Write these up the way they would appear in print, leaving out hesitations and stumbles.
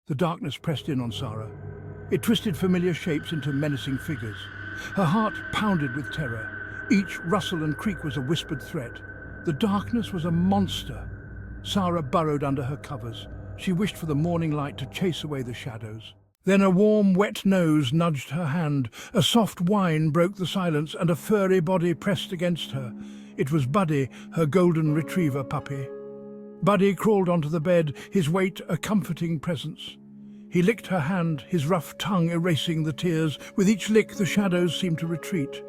The darkness pressed in on Sara. It twisted familiar shapes into menacing figures. Her heart pounded with terror. Each rustle and creak was a whispered threat. The darkness was a monster. Sara burrowed under her covers. She wished for the morning light to chase away the shadows. Then a warm, wet nose nudged her hand. A soft whine broke the silence, and a furry body pressed against her. It was Buddy, her golden retriever puppy. Buddy crawled onto the bed, his weight a comforting presence. He licked her hand, his rough tongue erasing the tears. With each lick, the shadows seemed to retreat.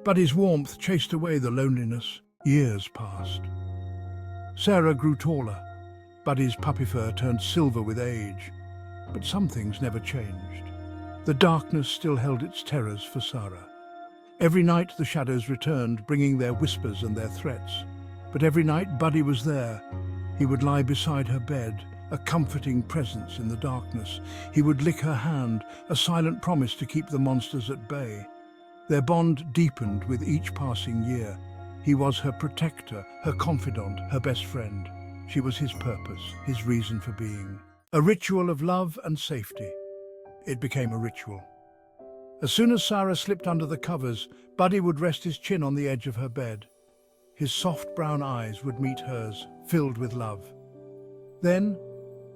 Buddy's warmth chased away the loneliness. Years passed. Sara grew taller. Buddy's puppy fur turned silver with age. But some things never changed. The darkness still held its terrors for Sara. Every night the shadows returned, bringing their whispers and their threats. But every night Buddy was there. He would lie beside her bed, a comforting presence in the darkness. He would lick her hand, a silent promise to keep the monsters at bay. Their bond deepened with each passing year. He was her protector, her confidant, her best friend. She was his purpose, his reason for being. A ritual of love and safety. It became a ritual. As soon as Sara slipped under the covers, Buddy would rest his chin on the edge of her bed. His soft brown eyes would meet hers, filled with love. Then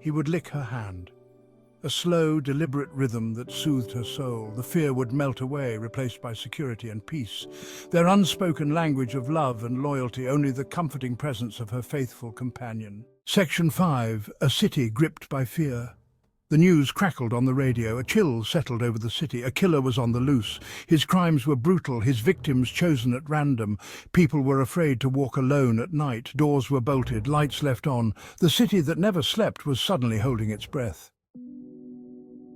he would lick her hand. A slow, deliberate rhythm that soothed her soul. The fear would melt away, replaced by security and peace. Their unspoken language of love and loyalty, only the comforting presence of her faithful companion. Section 5. A city gripped by fear. The news crackled on the radio. A chill settled over the city. A killer was on the loose. His crimes were brutal, his victims chosen at random. People were afraid to walk alone at night. Doors were bolted, lights left on. The city that never slept was suddenly holding its breath.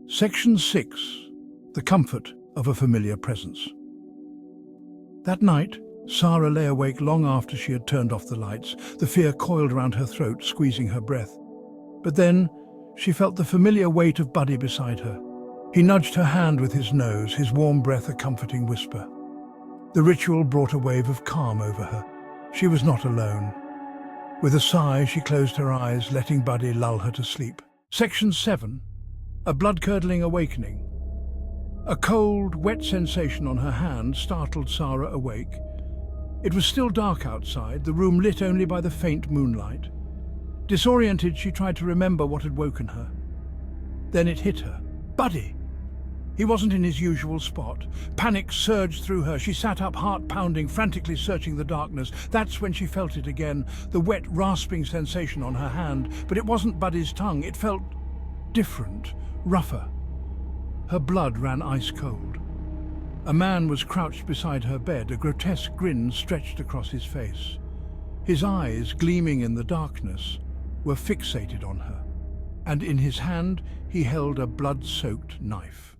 Section 6. The comfort of a familiar presence. That night, Sara lay awake long after she had turned off the lights. The fear coiled around her throat, squeezing her breath. But then, she felt the familiar weight of Buddy beside her. He nudged her hand with his nose, his warm breath a comforting whisper. The ritual brought a wave of calm over her. She was not alone. With a sigh, she closed her eyes, letting Buddy lull her to sleep. Section 7. A blood-curdling awakening. A cold, wet sensation on her hand startled Sara awake. It was still dark outside, the room lit only by the faint moonlight. Disoriented, she tried to remember what had woken her. Then it hit her. Buddy! He wasn't in his usual spot. Panic surged through her. She sat up, heart pounding, frantically searching the darkness. That's when she felt it again, the wet, rasping sensation on her hand. But it wasn't Buddy's tongue. It felt different, rougher. Her blood ran ice cold. A man was crouched beside her bed, a grotesque grin stretched across his face. His eyes, gleaming in the darkness, were fixated on her, and in his hand he held a blood-soaked knife.